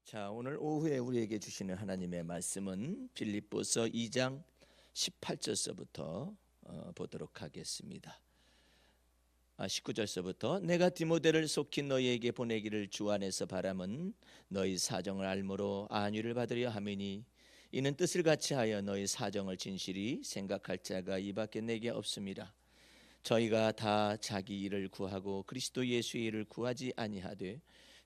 자, 오늘 오후에 우리에게 주시는 하나님의 말씀은 빌립보서 2장 18절서부터 보도록 하겠습니다. 19절서부터 내가 디모데를 속히 너희에게 보내기를 주 안에서 바람은 너희 사정을 알므로 안위를 받으려 함이니 이는 뜻을 같이 하여 너희 사정을 진실히 생각할 자가 이밖에 내게 없습니다. 저희가 다 자기 일을 구하고 그리스도 예수의 일을 구하지 아니하되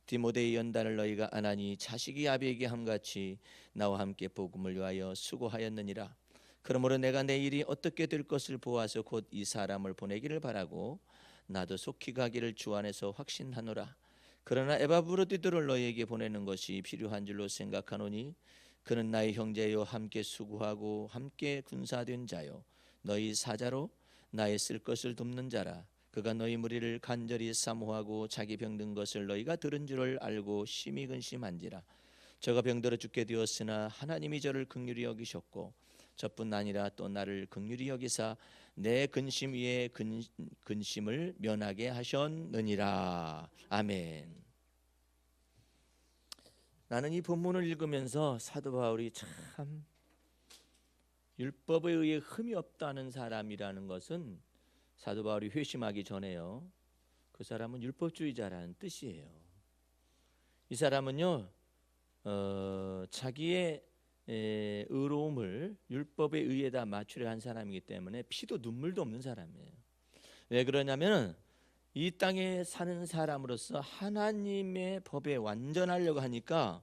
디모데의 연단을 너희가 안 하니 자식이 아비에게 함같이 나와 함께 복음을 위하여 수고하였느니라. 그러므로 내가 내 일이 어떻게 될 것을 보아서 곧 이 사람을 보내기를 바라고 나도 속히 가기를 주 안에서 확신하노라. 그러나 에바브로디도를 너희에게 보내는 것이 필요한 줄로 생각하노니 그는 나의 형제요 함께 수고하고 함께 군사된 자요 너희 사자로 나의 쓸 것을 돕는 자라. 그가 너희 무리를 간절히 사모하고 자기 병든 것을 너희가 들은 줄을 알고 심히 근심한지라. 저가 병들어 죽게 되었으나 하나님이 저를 긍휼히 여기셨고 저뿐 아니라 또 나를 긍휼히 여기사 내 근심 위에 근심을 면하게 하셨느니라. 아멘. 나는 이 본문을 읽으면서 사도 바울이 참 율법에 의해 흠이 없다는 사람이라는 것은 사도 바울이 회심하기 전에요, 그 사람은 율법주의자라는 뜻이에요. 이 사람은요 자기의 의로움을 율법에 의해다 맞추려 한 사람이기 때문에 피도 눈물도 없는 사람이에요. 왜 그러냐면 이 땅에 사는 사람으로서 하나님의 법에 완전하려고 하니까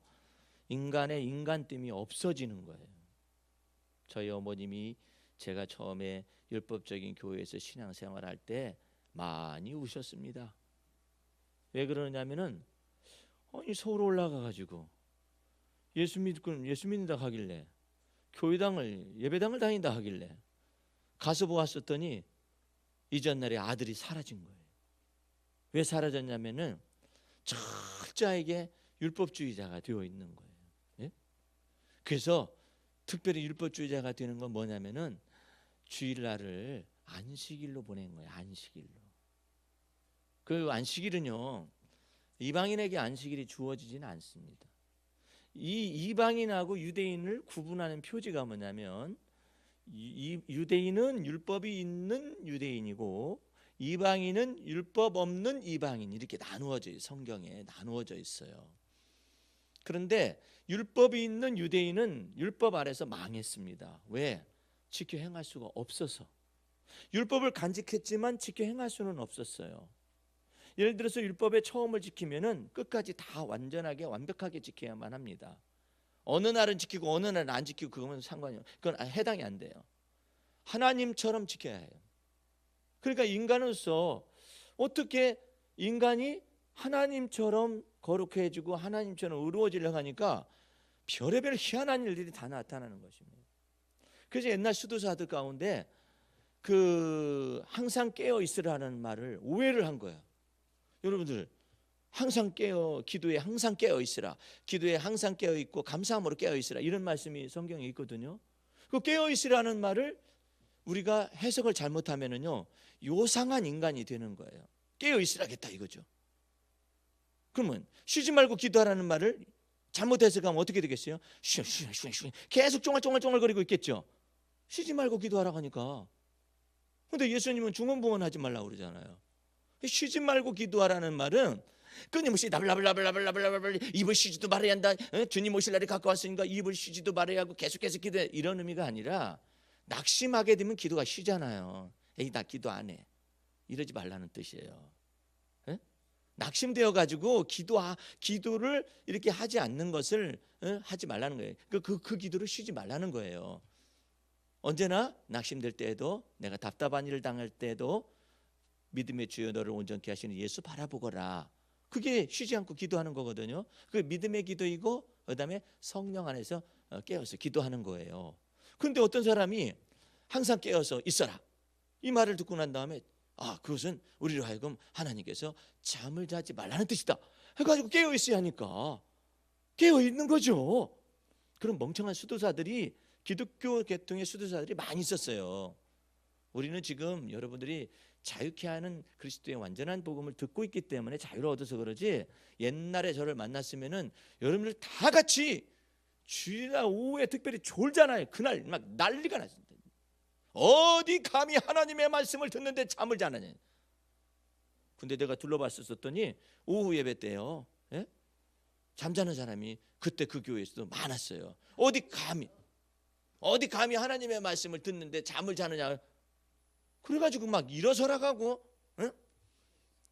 인간의 인간됨이 없어지는 거예요. 저희 어머님이 제가 처음에 율법적인 교회에서 신앙생활할 때 많이 우셨습니다. 왜 그러냐면은 서울 올라가가지고 예수 믿는다 하길래 교회당을 예배당을 다닌다 하길래 가서 보았었더니 이전날에 아들이 사라진 거예요. 왜 사라졌냐면은 철저하게 율법주의자가 되어 있는 거예요. 예? 그래서 특별히 율법주의자가 되는 건 뭐냐면은 주일날을 안식일로 보낸 거예요. 안식일로. 그 안식일은요 이방인에게 안식일이 주어지지는 않습니다. 이 이방인하고 유대인을 구분하는 표지가 뭐냐면 이 유대인은 율법이 있는 유대인이고 이방인은 율법 없는 이방인, 이렇게 나누어져 있어요. 성경에 나누어져 있어요. 그런데 율법이 있는 유대인은 율법 아래서 망했습니다. 왜? 지켜 행할 수가 없어서. 율법을 간직했지만 지켜 행할 수는 없었어요. 예를 들어서 율법의 처음을 지키면은 끝까지 다 완전하게 완벽하게 지켜야만 합니다. 어느 날은 지키고 어느 날은 안 지키고 그거는 상관이 없어요. 그건 해당이 안 돼요. 하나님처럼 지켜야 해요. 그러니까 인간으로서 어떻게 인간이 하나님처럼 거룩해지고 하나님처럼 의로워지려고 하니까 별의별 희한한 일들이 다 나타나는 것입니다. 그래서 옛날 수도사들 가운데 그 항상 깨어 있으라는 말을 오해를 한 거예요. 여러분들 항상 기도에 항상 깨어 있으라, 기도에 항상 깨어 있고 감사함으로 깨어 있으라, 이런 말씀이 성경에 있거든요. 그 깨어 있으라는 말을 우리가 해석을 잘못하면은요 요상한 인간이 되는 거예요. 깨어 있으라겠다 이거죠. 그러면 쉬지 말고 기도하라는 말을 잘못 해석하면 어떻게 되겠어요? 계속 쫑알쫑알쫑알거리고 있겠죠. 쉬지 말고 기도하라고 하니까. 근데 예수님은 중언부언하지 말라고 그러잖아요. 쉬지 말고 기도하라는 말은 끊임없이 나블라블라블라블라블라블 입을 쉬지도 말아야 한다. 주님 오실 날이 가까웠으니까 입을 쉬지도 말아야 하고 계속해서 기도해, 이런 의미가 아니라 낙심하게 되면 기도가 쉬잖아요. 에이 나 기도 안 해, 이러지 말라는 뜻이에요. 낙심되어 가지고 기도를 이렇게 하지 않는 것을 하지 말라는 거예요. 그 기도를 쉬지 말라는 거예요. 언제나 낙심될 때에도, 내가 답답한 일을 당할 때에도 믿음의 주여 너를 온전케 하시는 예수 바라보거라. 그게 쉬지 않고 기도하는 거거든요. 그 믿음의 기도이고 그다음에 성령 안에서 깨어서 기도하는 거예요. 그런데 어떤 사람이 항상 깨어서 있어라 이 말을 듣고 난 다음에 그것은 우리로 하여금 하나님께서 잠을 자지 말라는 뜻이다 해가지고 깨어 있어야 하니까 깨어 있는 거죠. 그런 멍청한 수도사들이, 기독교 계통의 수도사들이 많이 있었어요. 우리는 지금 여러분들이 자유케 하는 그리스도의 완전한 복음을 듣고 있기 때문에 자유를 얻어서 그러지, 옛날에 저를 만났으면은 여러분들 다 같이 주일날 오후에 특별히 졸잖아요. 그날 막 난리가 났습니다. 어디 감히 하나님의 말씀을 듣는데 잠을 자느냐. 근데 내가 둘러봤었더니 오후 예배 때요, 예? 잠자는 사람이 그때 그 교회에서도 많았어요. 어디 감히 하나님의 말씀을 듣는데 잠을 자느냐. 그래가지고 막 일어서라 가고, 예?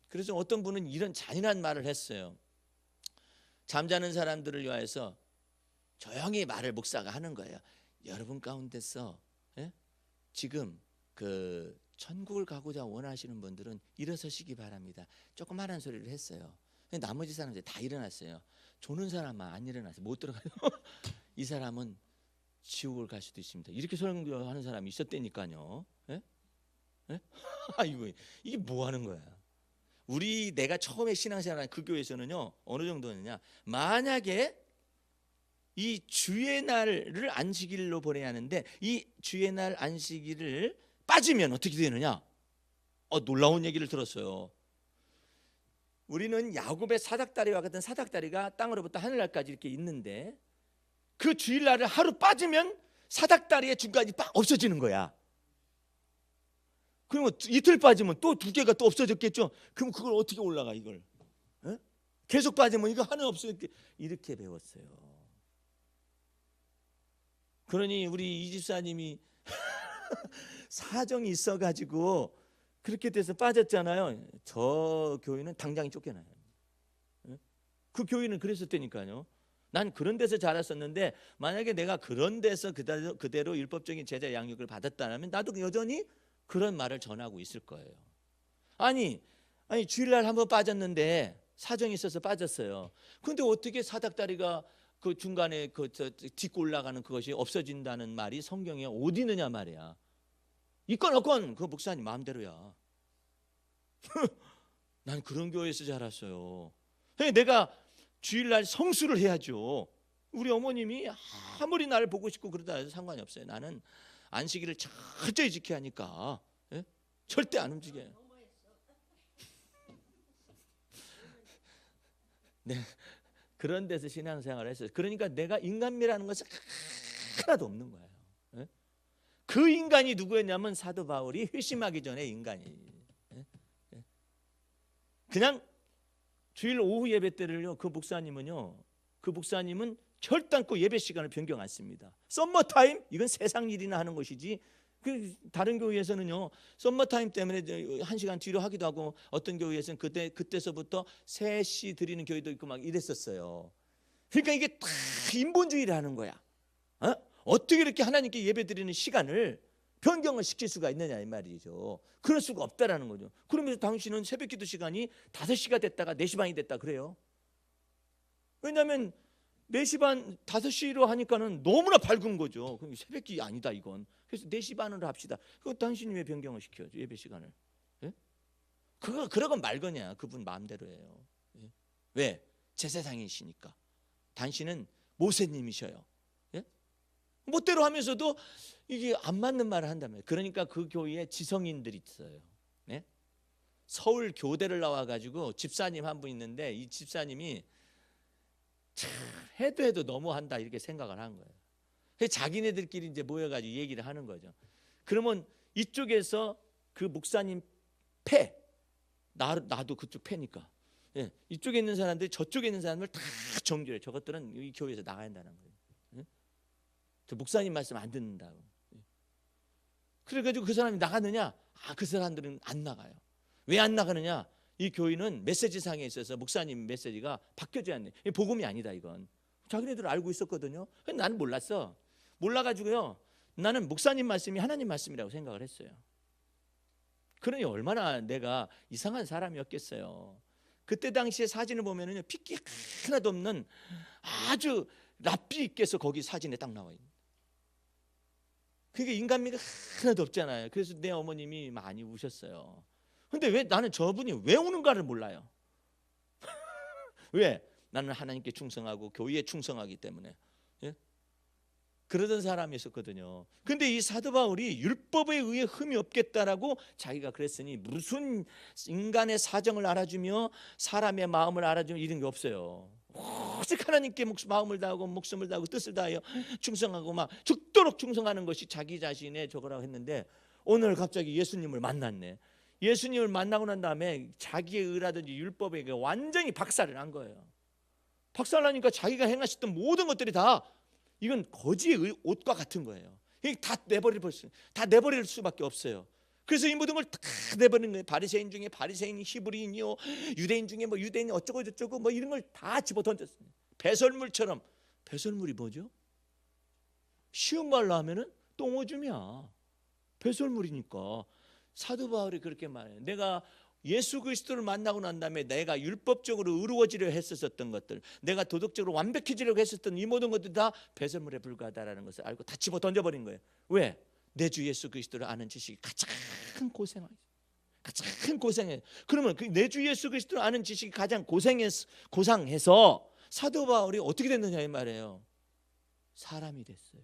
그래서 어떤 분은 이런 잔인한 말을 했어요. 잠자는 사람들을 위하여서 조용히 말을 목사가 하는 거예요. 여러분 가운데서, 예? 지금 그 천국을 가고자 원하시는 분들은 일어서시기 바랍니다. 조그마한 소리를 했어요. 나머지 사람들이 다 일어났어요. 조는 사람만 안 일어났어요. 못 들어가요. 이 사람은 지옥을 갈 수도 있습니다. 이렇게 설교하는 사람이 있었다니까요. 예? 예? 이게 뭐 하는 거야? 내가 처음에 신앙생활한 그 교회에서는요, 어느 정도느냐, 만약에 이 주의 날을 안식일로 보내야 하는데 이 주의 날 안식일을 빠지면 어떻게 되느냐? 놀라운 얘기를 들었어요. 우리는 야곱의 사닥다리와 같은 사닥다리가 땅으로부터 하늘날까지 이렇게 있는데, 그 주일날을 하루 빠지면 사닥다리의 중간이 딱 없어지는 거야. 그러면 이틀 빠지면 또 두 개가 또 없어졌겠죠. 그럼 그걸 어떻게 올라가 이걸? 에? 계속 빠지면 이거 하나 없어졌. 이렇게 배웠어요. 그러니 우리 이 집사님이 사정이 있어가지고 그렇게 돼서 빠졌잖아요. 저 교회는 당장 쫓겨나요. 그 교회는 그랬었다니까요. 난 그런 데서 자랐었는데, 만약에 내가 그런 데서 그대로 율법적인 제자 양육을 받았다면 나도 여전히 그런 말을 전하고 있을 거예요. 아니 주일날 한번 빠졌는데 사정이 있어서 빠졌어요. 근데 어떻게 사닥다리가 그 중간에 딛고 올라가는 그것이 없어진다는 말이 성경에 어디 있느냐 말이야. 있건 없건 그 목사님 마음대로야. 난 그런 교회에서 자랐어요. 내가 주일날 성수를 해야죠. 우리 어머님이 아무리 나를 보고 싶고 그러다 해도 상관이 없어요. 나는 안식일을 철저히 지켜야 하니까, 예? 절대 안 움직여요. 네, 그런 데서 신앙생활을 했어요. 그러니까 내가 인간미라는 것은 하나도 없는 거예요. 예? 그 인간이 누구였냐면 사도 바울이 회심하기 전에 인간이, 예? 그냥 주일 오후 예배 때를요, 그 목사님은 결단코 예배 시간을 변경 안 씁니다. 썸머타임 이건 세상 일이나 하는 것이지, 그 다른 교회에서는요 썸머타임 때문에 1시간 뒤로 하기도 하고, 어떤 교회에서는 그때서부터 3시 드리는 교회도 있고 막 이랬었어요. 그러니까 이게 다 인본주의라는 거야. 어떻게 이렇게 하나님께 예배 드리는 시간을 변경을 시킬 수가 있느냐 이 말이죠. 그럴 수가 없다라는 거죠. 그러면서 당신은 새벽기도 시간이 5시가 됐다가 4시 반이 됐다 그래요. 왜냐하면 4시 반 5시로 하니까는 너무나 밝은 거죠. 그럼 새벽기 아니다 이건. 그래서 4시 반으로 합시다. 그거 당신이 왜 변경을 시켜줘 예배 시간을? 예? 그러건 말거냐. 그분 마음대로예요. 예? 왜? 제사장이시니까. 당신은 모세님이셔요. 예? 멋대로 하면서도 이게 안 맞는 말을 한다면, 그러니까 그 교회에 지성인들이 있어요. 예? 서울 교대를 나와가지고 집사님 한 분 있는데, 이 집사님이 해도 너무한다 이렇게 생각을 한 거예요. 자기네들끼리 이제 모여가지고 얘기를 하는 거죠. 그러면 이쪽에서 그 목사님 패, 나도 그쪽 패니까, 예, 이쪽에 있는 사람들이 저쪽에 있는 사람을 다 정죄해. 저것들은 이 교회에서 나가야 한다는 거예요. 예? 저 목사님 말씀 안 듣는다고. 예. 그래가지고 그 사람이 나가느냐? 그 사람들은 안 나가요. 왜 안 나가느냐? 이 교회는 메시지상에 있어서 목사님 메시지가 바뀌어져야 돼. 복음이 아니다 이건. 자기네들 알고 있었거든요. 근데 나는 몰랐어. 몰라가지고요, 나는 목사님 말씀이 하나님 말씀이라고 생각을 했어요. 그러니 얼마나 내가 이상한 사람이었겠어요. 그때 당시에 사진을 보면은 핏기 하나도 없는 아주 랍비 있게서 거기 사진에 딱 나와 있는. 그게 인간미가 하나도 없잖아요. 그래서 내 어머님이 많이 우셨어요. 근데 왜 나는 저분이 왜 우는가를 몰라요. 왜? 나는 하나님께 충성하고 교회에 충성하기 때문에. 예? 그러던 사람이 있었거든요. 근데 이 사도 바울이 율법에 의해 흠이 없겠다라고 자기가 그랬으니 무슨 인간의 사정을 알아주며 사람의 마음을 알아주며 이런 게 없어요. 오직 하나님께 마음을 다하고 목숨을 다하고 뜻을 다하여 충성하고 막 죽도록 충성하는 것이 자기 자신의 저거라고 했는데 오늘 갑자기 예수님을 만났네. 예수님을 만나고 난 다음에 자기의 의라든지 율법에 완전히 박살을 난 거예요. 박살나니까 자기가 행하셨던 모든 것들이 다 이건 거지의 옷과 같은 거예요. 다 내버릴 수밖에 없어요. 그래서 이 모든 걸 다 내버리는 거예요. 바리새인 중에 바리새인, 히브리인이요, 유대인 중에 뭐 유대인 어쩌고 저쩌고 뭐 이런 걸 다 집어 던졌습니다. 배설물처럼. 배설물이 뭐죠? 쉬운 말로 하면은 똥오줌이야. 배설물이니까. 사도 바울이 그렇게 말해요. 내가 예수 그리스도를 만나고 난 다음에 내가 율법적으로 의로워지려 했었던 것들, 내가 도덕적으로 완벽해지려고 했었던 이 모든 것들이 다 배설물에 불과하다는 것을 알고 다 집어 던져버린 거예요. 왜? 내 주 예수 그리스도를 아는 지식이 가장 고상해. 그러면 그 내 주 예수 그리스도를 아는 지식이 가장 고상해서 사도 바울이 어떻게 됐느냐 이 말이에요. 사람이 됐어요.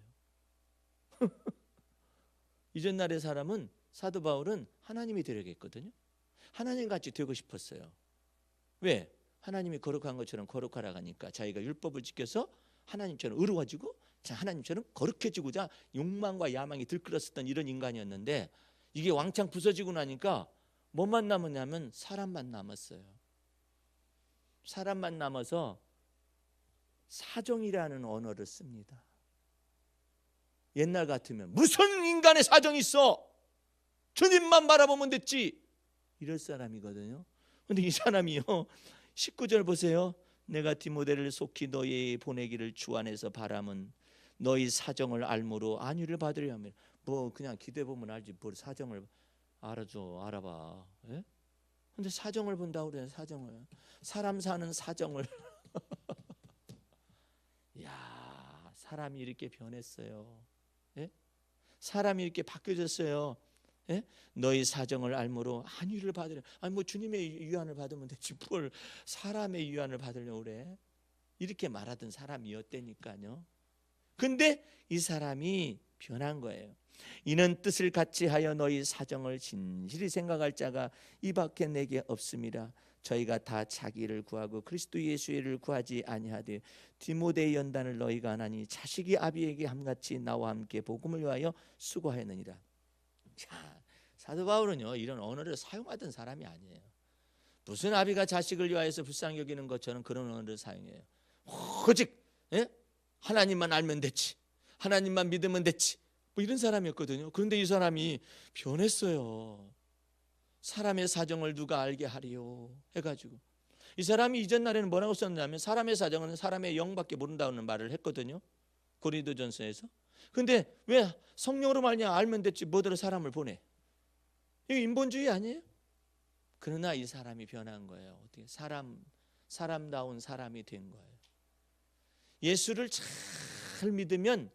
이전 날의 사람은 사도 바울은 하나님이 되려겠거든요. 하나님같이 되고 싶었어요. 왜? 하나님이 거룩한 것처럼 거룩하라 하니까 자기가 율법을 지켜서 하나님처럼 의로워지고 하나님처럼 거룩해지고자 욕망과 야망이 들끓었었던 이런 인간이었는데 이게 왕창 부서지고 나니까 뭐만 남았냐면 사람만 남았어요. 사람만 남아서 사정이라는 언어를 씁니다. 옛날 같으면 무슨 인간의 사정이 있어? 주님만 바라보면 됐지. 이럴 사람이거든요. 근데 이 사람이요 19절 보세요. 내가 디모데를 속히 너희 보내기를 주 안에서 바람은 너희 사정을 알므로 안위를 받으려 하면 뭐 그냥 기도해 보면 알지 뭘 사정을 알아봐. 예? 근데 사정을 본다고 그래요. 사정을. 사람 사는 사정을. 야, 사람이 이렇게 변했어요. 예? 사람이 이렇게 바뀌어졌어요. 예? 너희 사정을 알므로 안위를 받으려. 아니 뭐 주님의 위안을 받으면 되지 뭘 사람의 위안을 받으려고 그래. 이렇게 말하던 사람이었다니까요. 근데 이 사람이 변한 거예요. 이는 뜻을 같이 하여 너희 사정을 진실히 생각할 자가 이 밖에 내게 없음이라. 저희가 다 자기를 구하고 그리스도 예수의 일을 구하지 아니하되 디모데의 연단을 너희가 하나니 자식이 아비에게 함같이 나와 함께 복음을 위하여 수고하였느니라. 자, 사도 바울은요 이런 언어를 사용하던 사람이 아니에요. 무슨 아비가 자식을 위하여서 불쌍히 여기는 것처럼 그런 언어를 사용해요. 오직 하나님만 알면 됐지, 하나님만 믿으면 됐지, 뭐 이런 사람이었거든요. 그런데 이 사람이 변했어요. 사람의 사정을 누가 알게 하리요 해가지고 이 사람이 이전 날에는 뭐라고 썼냐면 사람의 사정은 사람의 영밖에 모른다는 말을 했거든요. 고린도전서에서. 근데 왜 성령으로 말냐 알면 됐지 뭐대로 사람을 보내. 이거 인본주의 아니에요? 그러나 이 사람이 변한 거예요. 어떻게 사람다운 사람이 된 거예요. 예수를 잘 믿으면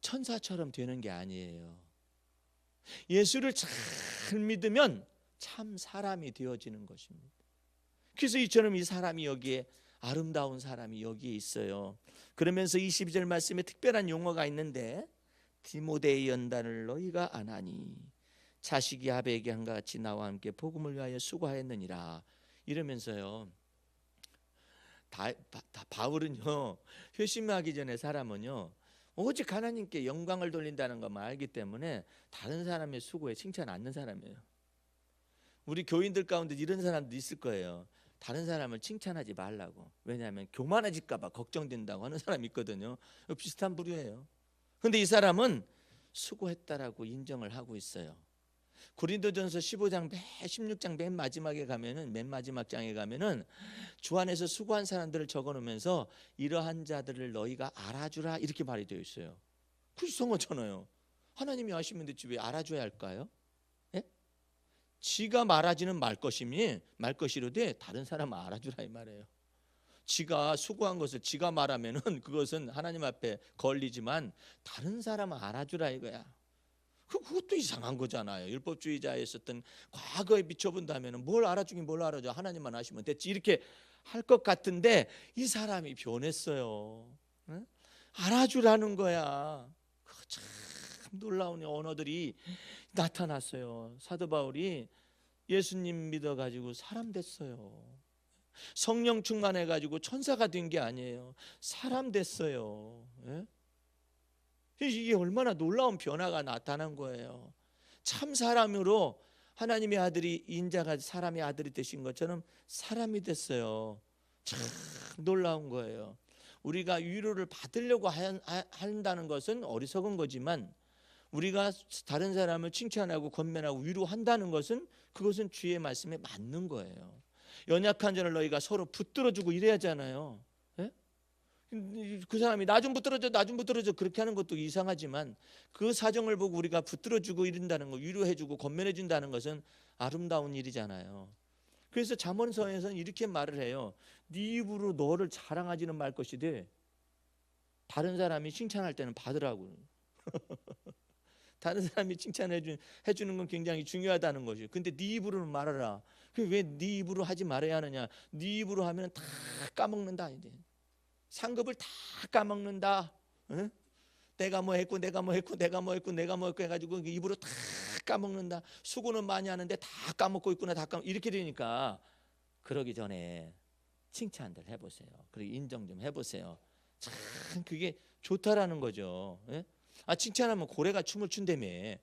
천사처럼 되는 게 아니에요. 예수를 잘 믿으면 참 사람이 되어지는 것입니다. 그래서 이처럼 이 사람이 여기에 아름다운 사람이 여기에 있어요. 그러면서 22절 말씀에 특별한 용어가 있는데 디모데의 연단을 너희가 안 하니 자식이 아베에게 한과 같이 나와 함께 복음을 위하여 수고하였느니라. 이러면서요 바울은요 회심하기 전에 사람은요 오직 하나님께 영광을 돌린다는 것만 알기 때문에 다른 사람의 수고에 칭찬 않는 사람이에요. 우리 교인들 가운데 이런 사람도 있을 거예요. 다른 사람을 칭찬하지 말라고. 왜냐하면 교만해질까 봐 걱정된다고 하는 사람이 있거든요. 비슷한 부류예요. 그런데 이 사람은 수고했다라고 인정을 하고 있어요. 고린도전서 15장 16장 맨 마지막에 가면은 맨 마지막 장에 가면은 주 안에서 수고한 사람들을 적어놓으면서 이러한 자들을 너희가 알아주라 이렇게 말이 되어 있어요. 그 이상하잖아요. 하나님이 아시면 됐지 왜 알아줘야 할까요? 예? 지가 말하지는 말것이로되 다른 사람 알아주라 이 말이에요. 지가 수고한 것을 지가 말하면은 그것은 하나님 앞에 걸리지만 다른 사람은 알아주라 이거야. 그것도 이상한 거잖아요. 율법주의자였었던 과거에 비춰본다면 뭘 알아주긴 뭘 알아줘. 하나님만 아시면 됐지 이렇게 할 것 같은데 이 사람이 변했어요. 알아주라는 거야. 참 놀라운 언어들이 나타났어요. 사도 바울이 예수님 믿어가지고 사람 됐어요. 성령 충만해가지고 천사가 된 게 아니에요. 사람 됐어요. 예? 이게 얼마나 놀라운 변화가 나타난 거예요. 참 사람으로 하나님의 아들이 인자가 사람의 아들이 되신 것처럼 사람이 됐어요. 참 놀라운 거예요. 우리가 위로를 받으려고 한다는 것은 어리석은 거지만, 우리가 다른 사람을 칭찬하고 권면하고 위로한다는 것은, 그것은 주의 말씀에 맞는 거예요. 연약한 자를 너희가 서로 붙들어주고 이래야잖아요. 예? 그 사람이 나 좀 붙들어줘, 나 좀 붙들어줘, 그렇게 하는 것도 이상하지만, 그 사정을 보고 우리가 붙들어주고 이른다는 거, 위로해주고 권면해준다는 것은 아름다운 일이잖아요. 그래서 잠언서에서는 이렇게 말을 해요. 네 입으로 너를 자랑하지는 말 것이되 다른 사람이 칭찬할 때는 받으라고. 다른 사람이 칭찬해주는 건 굉장히 중요하다는 거죠. 근데 네 입으로는 말하라. 왜 네 입으로 하지 말아야 하느냐? 네 입으로 하면 다 까먹는다. 이제 상급을 다 까먹는다. 응? 내가 뭐 했고 내가 뭐 했고 내가 뭐 했고 내가 뭐 했고 해가지고 입으로 다 까먹는다. 수고는 많이 하는데 다 까먹고 있구나. 다 까먹. 이렇게 되니까 그러기 전에 칭찬들 해보세요. 그리고 인정 좀 해보세요. 참 그게 좋다라는 거죠. 예? 아, 칭찬하면 고래가 춤을 춘다며. 예?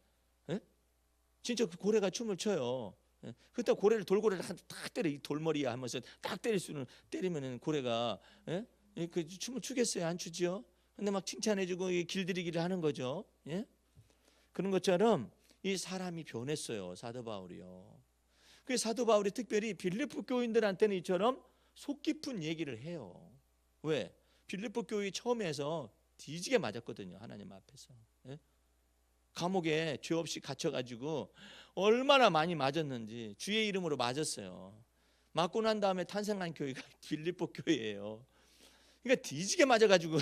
진짜 그 고래가 춤을 춰요. 예? 그때 고래를 돌고래를 딱 때려, 이 돌머리에 하면서 딱 때리면은 고래가, 예? 그 춤을 추겠어요? 안 추지요? 근데 막 칭찬해주고 길들이기를 하는 거죠. 예? 그런 것처럼 이 사람이 변했어요. 사도 바울이요. 그 사도 바울이 특별히 빌립보 교인들한테는 이처럼 속 깊은 얘기를 해요. 왜? 빌립보 교회 처음에서 뒤지게 맞았거든요. 하나님 앞에서. 예? 감옥에 죄 없이 갇혀가지고 얼마나 많이 맞았는지, 주의 이름으로 맞았어요. 맞고 난 다음에 탄생한 교회가 빌립보 교회예요. 그러니까 뒤지게 맞아가지고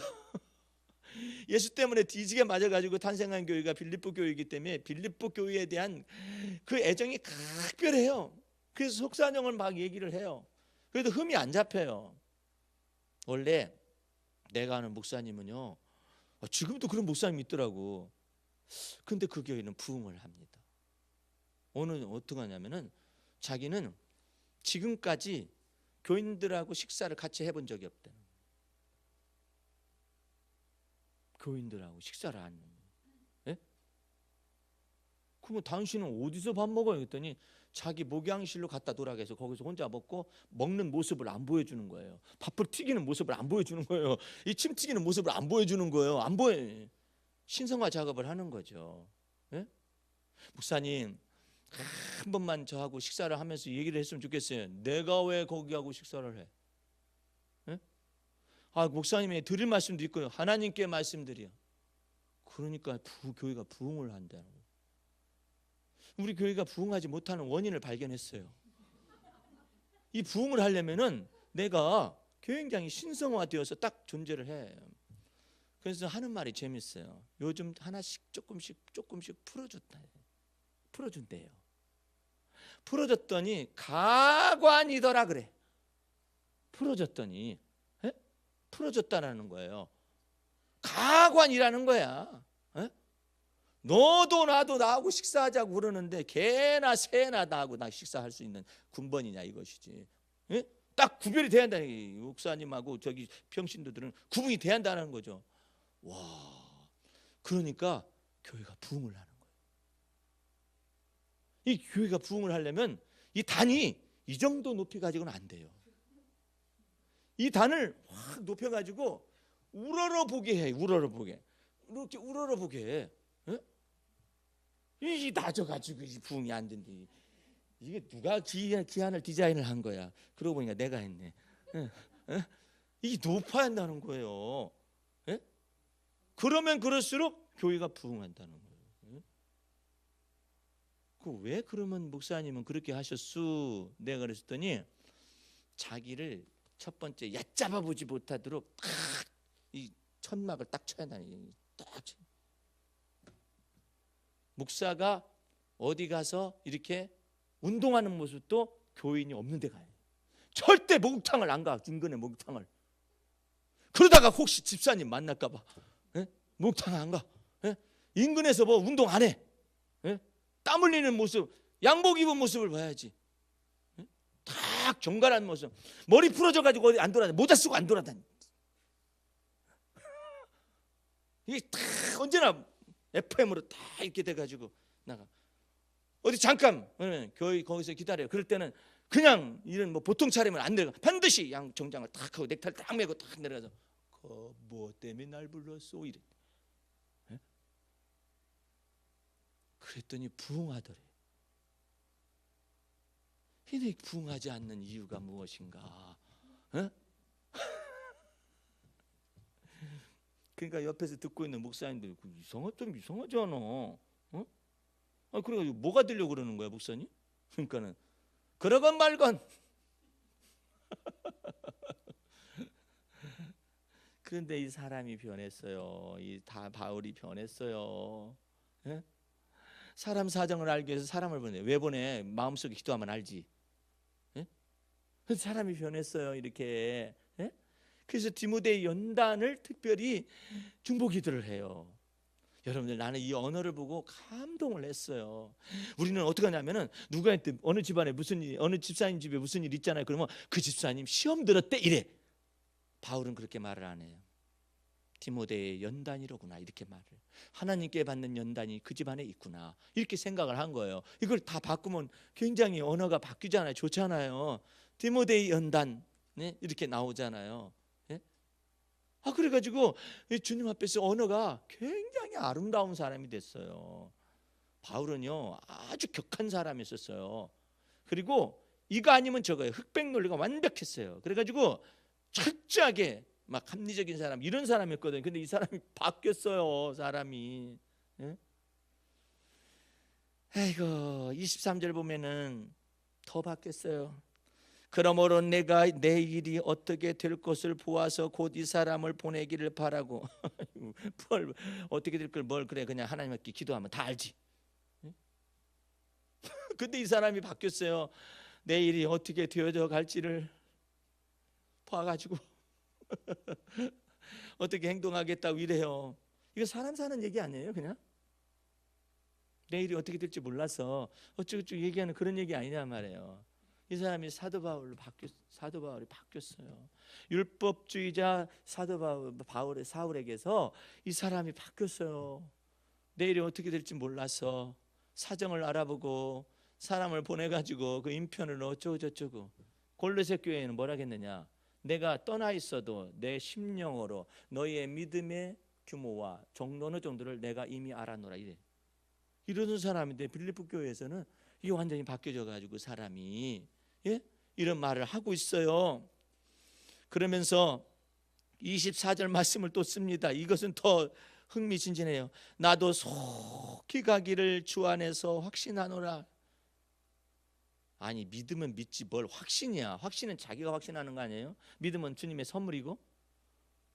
예수 때문에 뒤지게 맞아가지고 탄생한 교회가 빌립보 교회이기 때문에 빌립보 교회에 대한 그 애정이 각별해요. 그래서 속사정을 막 얘기를 해요. 그래도 흠이 안 잡혀요. 원래 내가 아는 목사님은요, 지금도 그런 목사님이 있더라고. 근데 그 교회는 부흥을 합니다. 오늘 어떻게 하냐면은, 자기는 지금까지 교인들하고 식사를 같이 해본 적이 없대. 교인들하고 식사를 안 해요. 예? 그러면 당신은 어디서 밥 먹어요? 했더니 자기 목양실로 갖다 놓으라고 해서 거기서 혼자 먹고, 먹는 모습을 안 보여주는 거예요. 밥을 튀기는 모습을 안 보여주는 거예요. 이 침 튀기는 모습을 안 보여주는 거예요. 안 보여. 신성화 작업을 하는 거죠. 예? 목사님, 한 번만 저하고 식사를 하면서 얘기를 했으면 좋겠어요. 내가 왜 거기하고 식사를 해? 예? 아, 목사님이 드릴 말씀도 있고요. 하나님께 말씀드려. 그러니까 교회가 부흥을 한다는 거예요. 우리 교회가 부흥하지 못하는 원인을 발견했어요. 이 부흥을 하려면은 내가 굉장히 신성화되어서 딱 존재를 해. 그래서 하는 말이 재밌어요. 요즘 하나씩 조금씩 풀어준대요. 풀어줬더니 가관이더라 그래. 풀어줬더니, 예? 풀어줬다라는 거예요. 가관이라는 거야. 예? 너도 나도 나하고 식사하자고 그러는데 개나 새나 나하고 나 식사할 수 있는 군번이냐 이것이지. 예? 딱 구별이 돼야 한다는 거예요. 목사님하고 저기 평신도들은 구분이 돼야 한다는 거죠. 와, 그러니까 교회가 부흥을 하는 거예요. 이 교회가 부흥을 하려면 이 단이 이 정도 높이 가지고는 안 돼요. 이 단을 확 높여가지고 우러러보게 해. 우러러보게. 이렇게 우러러보게 해. 예? 이 낮아가지고 이 부흥이 안 된대. 이게 누가 기한을 디자인을 한 거야. 그러고 보니까 내가 했네. 예? 예? 이게 높아야 한다는 거예요. 예? 그러면 그럴수록 교회가 부흥한다는 거예요. 예? 왜 그러면 목사님은 그렇게 하셨수? 내가 그랬더니 자기를 첫 번째 얕잡아 보지 못하도록 딱 이 천막을 딱 쳐야 한다는. 딱 목사가 어디 가서 이렇게 운동하는 모습도 교인이 없는 데 가요. 절대 목욕탕을 안 가. 중간에 목욕탕을. 그러다가 혹시 집사님 만날까 봐 목탕 안 가. 예? 인근에서 뭐 운동 안 해. 예? 땀 흘리는 모습, 양복 입은 모습을 봐야지. 예? 딱 정갈한 모습. 머리 풀어져 가지고 어디 안 돌아다니. 모자 쓰고 안 돌아다니. 이게 딱 언제나 FM으로 다 이렇게 돼 가지고 나가. 어디 잠깐 그러면 거기서 기다려요. 그럴 때는 그냥 이런 뭐 보통 차림은 안 내려가. 반드시 양 정장을 딱 하고 넥타이를 딱 메고 딱 내려가서 뭐 때문에 날 불렀소 이래. 예? 그랬더니 부응하더래. 근데 부응하지 않는 이유가 무엇인가? 예? 그러니까 옆에서 듣고 있는 목사님들 좀 이상하잖아. 어? 그래가지고 뭐가 되려고 그러는 거야 목사님? 그러니까는 그러건 말건. 그런데 이 사람이 변했어요. 이 다 바울이 변했어요. 예? 사람 사정을 알기 위해서 사람을 보내. 왜 보내? 마음속에 기도하면 알지. 예? 사람이 변했어요. 이렇게. 예? 그래서 디모데 연단을 특별히 중보 기도를 해요. 여러분들 나는 이 언어를 보고 감동을 했어요. 우리는 어떻게 하냐면은 누구한테 어느 집안에 무슨 일, 어느 집사님 집에 무슨 일 있잖아요. 그러면 그 집사님 시험 들었대 이래. 바울은 그렇게 말을 안 해요. 디모데의 연단이로구나 이렇게 말을. 하나님께 받는 연단이 그 집안에 있구나 이렇게 생각을 한 거예요. 이걸 다 바꾸면 굉장히 언어가 바뀌잖아요. 좋잖아요. 디모데의 연단 네? 이렇게 나오잖아요. 그래가지고 주님 앞에서 언어가 굉장히 아름다운 사람이 됐어요. 바울은요 아주 격한 사람이었어요. 그리고 이거 아니면 저거예요. 흑백 논리가 완벽했어요. 그래가지고 철저하게 막 합리적인 사람 이런 사람이었거든요. 근데 이 사람이 바뀌었어요. 사람이. 예? 아이고 23절 보면은 더 바뀌었어요. 그러므로 내가 내 일이 어떻게 될 것을 보아서 곧 이 사람을 보내기를 바라고. 뭘 어떻게 될 걸 뭘 그래 그냥 하나님께 기도하면 다 알지. 근데 이 사람이 바뀌었어요. 내 일이 어떻게 되어져 갈지를 봐가지고 어떻게 행동하겠다고 이래요. 이거 사람 사는 얘기 아니에요 그냥? 내일이 어떻게 될지 몰라서 어쩌고저쩌고 얘기하는 그런 얘기 아니냐 말이에요. 이 사람이 사도 바울이 바뀌었어요. 율법주의자 사도 바울의 사울에게서 이 사람이 바뀌었어요. 내일이 어떻게 될지 몰라서 사정을 알아보고 사람을 보내가지고 그 인편을 어쩌고저쩌고. 골로새 교회는 뭐라 했느냐? 내가 떠나 있어도 내 심령으로 너희의 믿음의 규모와 어느 정도를 내가 이미 알아노라 이래. 이러는 사람인데 빌립보 교회에서는 이게 완전히 바뀌어져 가지고 사람이 이런 말을 하고 있어요. 그러면서 24절 말씀을 또 씁니다. 이것은 더 흥미진진해요. 나도 속히 가기를 주 안에서 확신하노라. 아니 믿으면 믿지 뭘 확신이야. 확신은 자기가 확신하는 거 아니에요? 믿음은 주님의 선물이고.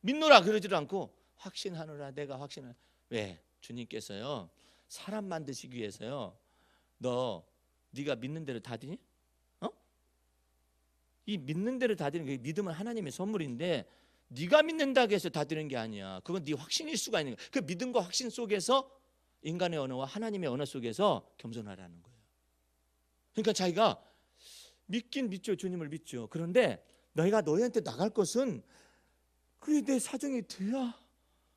믿노라 그러지도 않고 확신하노라. 내가 확신을. 왜? 주님께서요 사람 만드시기 위해서요 네가 믿는 대로 다 되니? 이 믿는 대로 다 되는 게 믿음은 하나님의 선물인데 네가 믿는다고 해서 다 되는 게 아니야. 그건 네 확신일 수가 있는 거야. 그 믿음과 확신 속에서 인간의 언어와 하나님의 언어 속에서 겸손하라는 거예요. 그러니까 자기가 믿긴 믿죠. 주님을 믿죠. 그런데 너희한테 나갈 것은 그게 내 사정이 돼야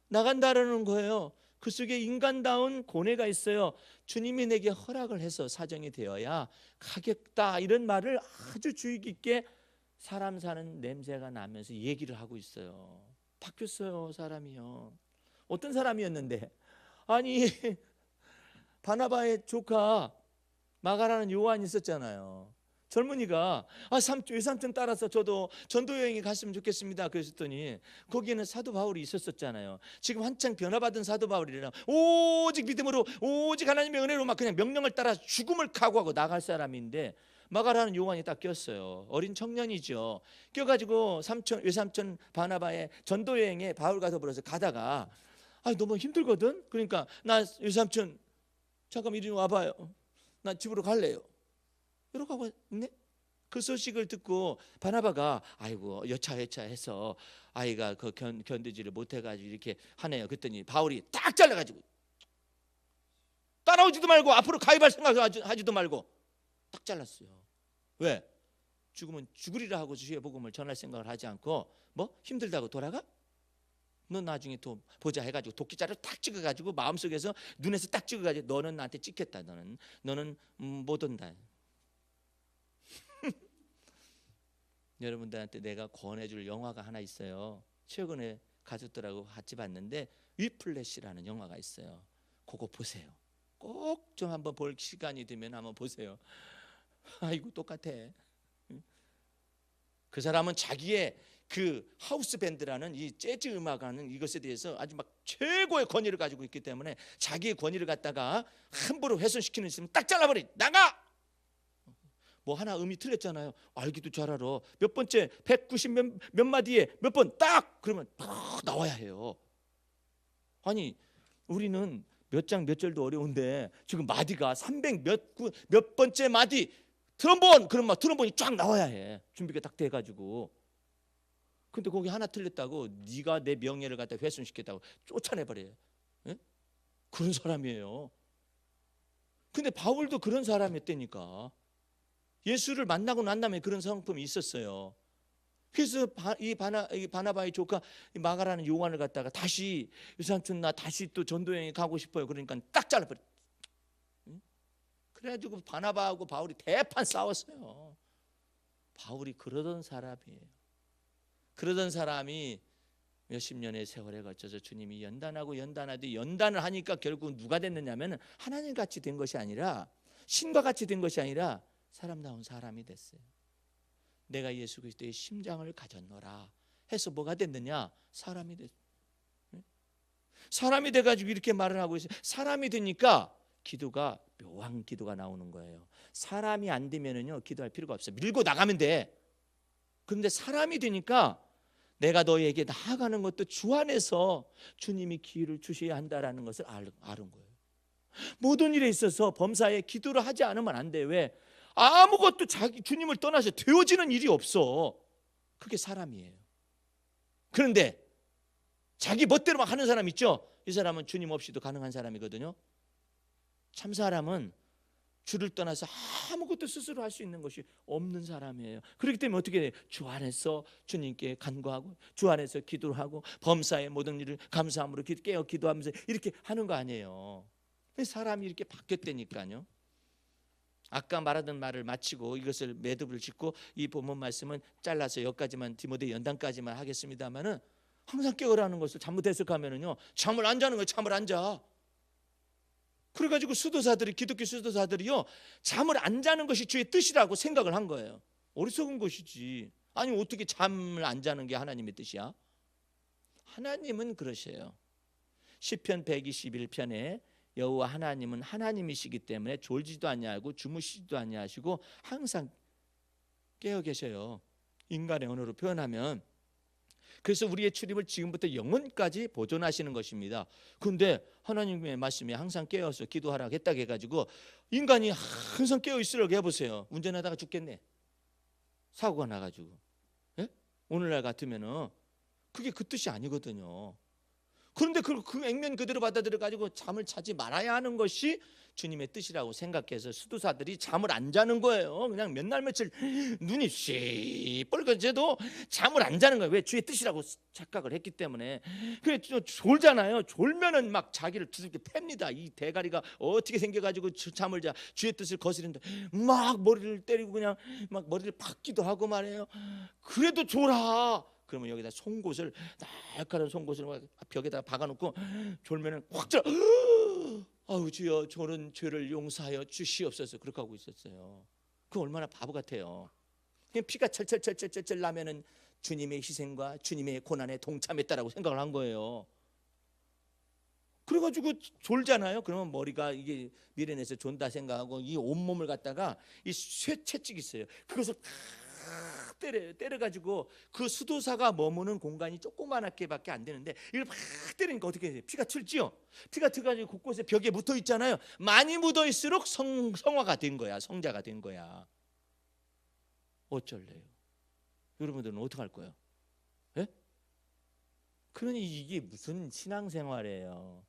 나간다라는 거예요. 그 속에 인간다운 고뇌가 있어요. 주님이 내게 허락을 해서 사정이 되어야 가겠다 이런 말을 아주 주의 깊게 사람 사는 냄새가 나면서 얘기를 하고 있어요. 바뀌었어요 사람이요. 어떤 사람이었는데 아니 바나바의 조카 마가라는 요한이 있었잖아요. 젊은이가 외삼촌 따라서 저도 전도 여행에 갔으면 좋겠습니다. 그랬더니 거기에는 사도 바울이 있었잖아요. 지금 한창 변화받은 사도 바울이라 오직 믿음으로 오직 하나님의 은혜로 막 그냥 명령을 따라 죽음을 각오하고 나갈 사람인데 마가라는 요한이 딱 꼈어요. 어린 청년이죠. 껴가지고 외삼촌 바나바의 전도 여행에 바울과 더불어서 가다가 너무 힘들거든. 그러니까 나 외삼촌 잠깐 이리 와봐요. 나 집으로 갈래요. 이러고 하고 있네. 그 소식을 듣고 바나바가 아이고 여차해서 아이가 그 견디지를 못해가지고 이렇게 하네요. 그랬더니 바울이 딱 잘라가지고 따라오지도 말고 앞으로 가입할 생각하지도 말고 딱 잘랐어요. 왜? 죽으면 죽으리라 하고 주의 복음을 전할 생각을 하지 않고 뭐 힘들다고 돌아가? 너 나중에 또 보자 해가지고 도끼자루 딱 찍어가지고 마음속에서 눈에서 딱 찍어가지고 너는 나한테 찍혔다. 너는 못 온다. 여러분들한테 내가 권해줄 영화가 하나 있어요. 최근에 가족들하고 같이 봤는데 위플래시라는 영화가 있어요. 그거 보세요. 꼭 좀 한번 볼 시간이 되면 한번 보세요. 아이고 똑같아. 그 사람은 자기의 그 하우스 밴드라는 이 재즈 음악하는 이것에 대해서 아주 막 최고의 권위를 가지고 있기 때문에 자기의 권위를 갖다가 함부로 훼손시키는 있으면 딱 잘라버리. 나가. 뭐 하나 음이 틀렸잖아요. 알기도 잘 알아. 몇 번째 190 몇 마디에 몇 번 딱 그러면 딱 나와야 해요. 아니 우리는 몇 장 몇 절도 어려운데 지금 마디가 300 몇 번째 마디 트럼본 그럼 막 트럼본이 쫙 나와야 해. 준비가 딱 돼가지고. 근데 거기 하나 틀렸다고 네가 내 명예를 갖다 훼손시켰다고 쫓아내버려요. 예? 그런 사람이에요. 근데 바울도 그런 사람이었다니까. 예수를 만나고 난 다음에 그런 성품이 있었어요. 그래서 이 바나바의 조카 마가라는 요한을 갖다가 다시 유삼촌 나 다시 또 전도여행 가고 싶어요. 그러니까 딱 잘라버려. 그래가지고 바나바하고 바울이 대판 싸웠어요. 바울이 그러던 사람이에요. 그러던 사람이 몇십 년의 세월에 걸쳐서 주님이 연단하고 연단을 하니까 결국 누가 됐느냐면 하나님 같이 된 것이 아니라 신과 같이 된 것이 아니라 사람다운 사람이 됐어요. 내가 예수 그리스도의 심장을 가졌노라 해서 뭐가 됐느냐? 사람이 됐어요. 사람이 돼가지고 이렇게 말을 하고 있어요. 사람이 되니까 기도가 묘한 기도가 나오는 거예요. 사람이 안 되면은요 기도할 필요가 없어요. 밀고 나가면 돼. 그런데 사람이 되니까 내가 너에게 나아가는 것도 주 안에서 주님이 기회를 주셔야 한다라는 것을 아는 거예요. 모든 일에 있어서 범사에 기도를 하지 않으면 안 돼. 왜? 아무것도 자기 주님을 떠나서 되어지는 일이 없어. 그게 사람이에요. 그런데 자기 멋대로만 하는 사람 있죠? 이 사람은 주님 없이도 가능한 사람이거든요. 참 사람은 주를 떠나서 아무것도 스스로 할 수 있는 것이 없는 사람이에요. 그렇기 때문에 어떻게 해요? 주 안에서 주님께 간구하고 주 안에서 기도를 하고 범사의 모든 일을 감사함으로 깨어 기도하면서 이렇게 하는 거 아니에요. 사람이 이렇게 바뀌었다니까요. 아까 말하던 말을 마치고 이것을 매듭을 짓고 이 본문 말씀은 잘라서 여기까지만 디모데 연단까지만 하겠습니다만은 항상 깨어라는 것을 잘못 해석하면은요 잠을 안 자는 거예요. 잠을 안 자. 그래가지고 수도사들이 기독교 수도사들이요 잠을 안 자는 것이 주의 뜻이라고 생각을 한 거예요. 어리석은 것이지. 아니 어떻게 잠을 안 자는 게 하나님의 뜻이야? 하나님은 그러셔요. 시편 121편에 여호와 하나님은 하나님이시기 때문에 졸지도 아니하고 주무시지도 아니하시고 항상 깨어 계셔요. 인간의 언어로 표현하면. 그래서 우리의 출입을 지금부터 영원까지 보존하시는 것입니다. 그런데 하나님의 말씀에 항상 깨어서 기도하라고 했다고 해가지고 인간이 항상 깨어 있으라고 해보세요. 운전하다가 죽겠네. 사고가 나가지고. 예? 오늘날 같으면은 그게 그 뜻이 아니거든요. 그런데 그 액면 그대로 받아들여가지고 잠을 자지 말아야 하는 것이 주님의 뜻이라고 생각해서 수도사들이 잠을 안 자는 거예요. 그냥 몇 날 며칠 눈이 시뻘겋어도 잠을 안 자는 거예요. 왜? 주의 뜻이라고 착각을 했기 때문에. 그래 졸잖아요. 졸면은 막 자기를 두들겨 팹니다. 이 대가리가 어떻게 생겨가지고 잠을 자 주의 뜻을 거스린다. 막 머리를 때리고 그냥 막 머리를 박기도 하고 말이에요. 그래도 졸아. 그러면 여기다 송곳을 날카로운 송곳을 벽에다가 박아놓고 졸면은 확 자. 아우 주여 저는 죄를 용서하여 주시옵소서 그렇게 하고 있었어요. 그 얼마나 바보 같아요. 그냥 피가 철철철철철 나면은 주님의 희생과 주님의 고난에 동참했다라고 생각을 한 거예요. 그래가지고 졸잖아요. 그러면 머리가 이게 미련해서 존다 생각하고 이 온몸을 갖다가 이 쇠채찍 있어요. 그것을 때려가지고 그 수도사가 머무는 공간이 조그만하게밖에 안 되는데 이걸 막 때리니까 어떻게 해요? 피가 튈지요. 피가 트가지고 곳곳에 벽에 묻어 있잖아요. 많이 묻어 있을수록 성화가 된 거야. 성자가 된 거야. 어쩔래요? 여러분들은 어떻게 할 거예요? 예? 그러니 이게 무슨 신앙생활이에요?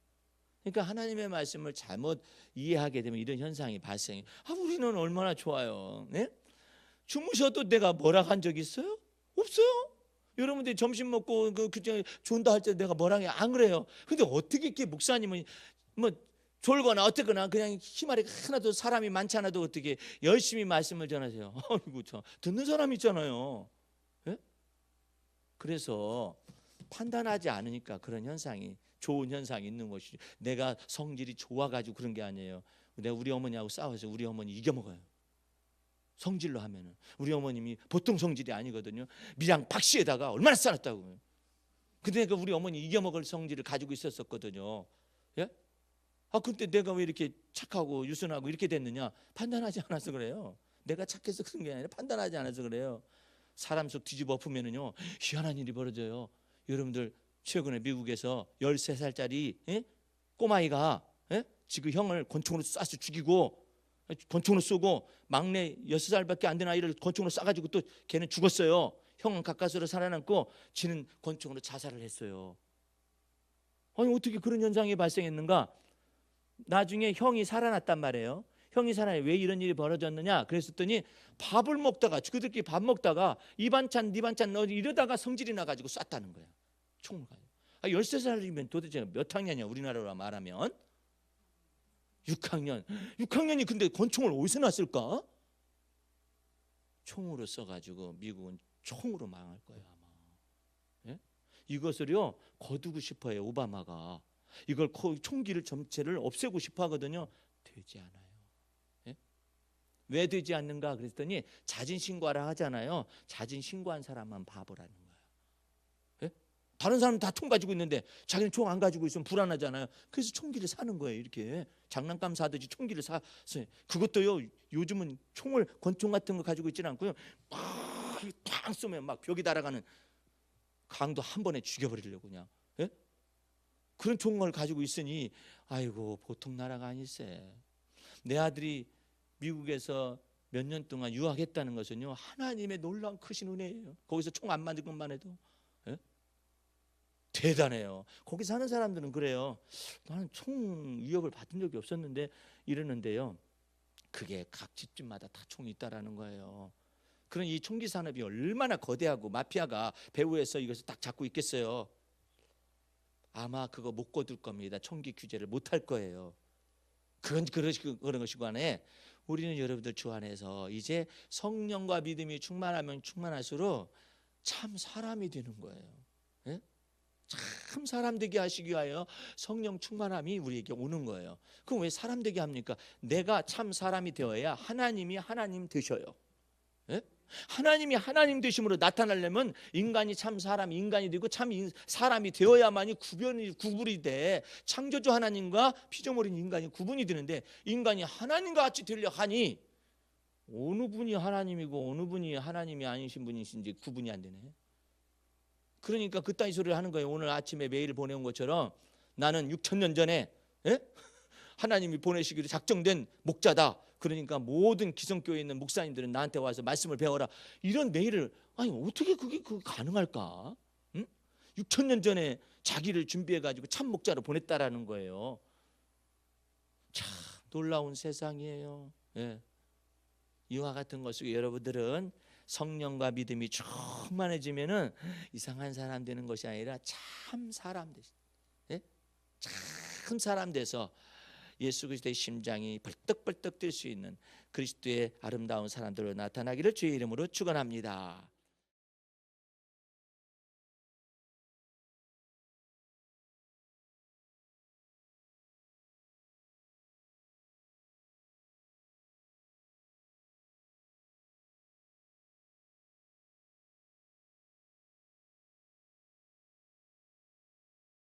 그러니까 하나님의 말씀을 잘못 이해하게 되면 이런 현상이 발생해요. 우리는 얼마나 좋아요. 네? 주무셔도 내가 뭐라 한 적 있어요? 없어요. 여러분들이 점심 먹고 그때 존다 할 때 내가 뭐라 해? 안 그래요. 근데 어떻게 이렇게 목사님은 뭐 졸거나 어쨌거나 그냥 희말이 하나도 사람이 많지 않아도 어떻게 열심히 말씀을 전하세요? 아이고 참 듣는 사람 있잖아요. 예? 그래서 판단하지 않으니까 그런 현상이 좋은 현상이 있는 것이죠. 내가 성질이 좋아가지고 그런 게 아니에요. 내가 우리 어머니하고 싸워서 우리 어머니 이겨먹어요. 성질로 하면은 우리 어머님이 보통 성질이 아니거든요. 밀양 박씨에다가 얼마나 싸웠다고. 근데 내가 우리 어머니 이겨먹을 성질을 가지고 있었거든요. 예? 근데 내가 왜 이렇게 착하고 유순하고 이렇게 됐느냐? 판단하지 않아서 그래요. 내가 착해서 그런 게 아니라 판단하지 않아서 그래요. 사람 속 뒤집어 엎으면은요 희한한 일이 벌어져요. 여러분들 최근에 미국에서 13살짜리 꼬마이가 지금 형을 권총으로 쏴서 죽이고 권총으로 쏘고 막내 6살밖에 안 된 아이를 권총으로 쏴가지고 또 걔는 죽었어요. 형은 가까스로 살아남고 지는 권총으로 자살을 했어요. 아니 어떻게 그런 현상이 발생했는가? 나중에 형이 살아났단 말이에요. 형이 살아나 왜 이런 일이 벌어졌느냐? 그랬더니 밥을 먹다가 그들끼리 밥 먹다가 이 반찬 네 반찬 넣어 이러다가 성질이 나가지고 쐈다는 거야. 총을 가지고. 13살이면 도대체 몇 학년이야? 우리나라로 말하면 6학년. 6학년이 근데 권총을 어디서 났을까? 총으로 써가지고 미국은 총으로 망할 거예요 아마. 예? 이것을요 거두고 싶어요 오바마가. 이걸 총기를 전체를 없애고 싶어 하거든요. 되지 않아요. 예? 왜 되지 않는가 그랬더니 자진 신고하라 하잖아요. 자진 신고한 사람만 바보라는 거예요. 예? 다른 사람은 다 총 가지고 있는데 자기는 총 안 가지고 있으면 불안하잖아요. 그래서 총기를 사는 거예요. 이렇게 장난감 사듯이 총기를 사서. 그것도요 요즘은 총을 권총 같은 거 가지고 있지는 않고요 팍 쏘면 막 벽이 날아가는 강도 한 번에 죽여버리려고 그냥. 예? 그런 총을 가지고 있으니 아이고 보통 나라가 아니세. 내 아들이 미국에서 몇 년 동안 유학했다는 것은요 하나님의 놀라운 크신 은혜예요. 거기서 총 안 맞은 것만 해도. 예? 대단해요. 거기 사는 사람들은 그래요. 나는 총 위협을 받은 적이 없었는데 이러는데요. 그게 각 집집마다 다 총이 있다라는 거예요. 그런 이 총기 산업이 얼마나 거대하고 마피아가 배후에서 이것을 딱 잡고 있겠어요. 아마 그거 못 거둘 겁니다. 총기 규제를 못 할 거예요. 그런 것이고 안에 우리는 여러분들 주 안에서 이제 성령과 믿음이 충만하면 충만할수록 참 사람이 되는 거예요. 예? 참 사람 되게 하시기 위하여 성령 충만함이 우리에게 오는 거예요. 그럼 왜 사람 되게 합니까? 내가 참 사람이 되어야 하나님이 하나님 되셔요. 예? 하나님이 하나님 되심으로 나타나려면 인간이 참 사람, 인간이 되고 참 사람이 되어야만이 구분이 돼. 창조주 하나님과 피조물인 인간이 구분이 되는데 인간이 하나님과 같이 되려 하니 어느 분이 하나님이고 어느 분이 하나님이 아니신 분이신지 구분이 안 되네. 그러니까 그따위 소리를 하는 거예요. 오늘 아침에 메일 보내온 것처럼 나는 6,000년 전에 하나님이 보내시기로 작정된 목자다. 그러니까 모든 기성교회에 있는 목사님들은 나한테 와서 말씀을 배워라. 이런 메일을 아니 어떻게 그게 가능할까? 응? 6,000년 전에 자기를 준비해가지고 참 목자로 보냈다라는 거예요. 참 놀라운 세상이에요. 예. 이와 같은 것 속에 여러분들은 성령과 믿음이 충만해지면은 이상한 사람 되는 것이 아니라 참 사람 되시. 예? 참 사람 돼서 예수 그리스도의 심장이 벌떡벌떡 뛸 수 있는 그리스도의 아름다운 사람들로 나타나기를 주의 이름으로 축원합니다.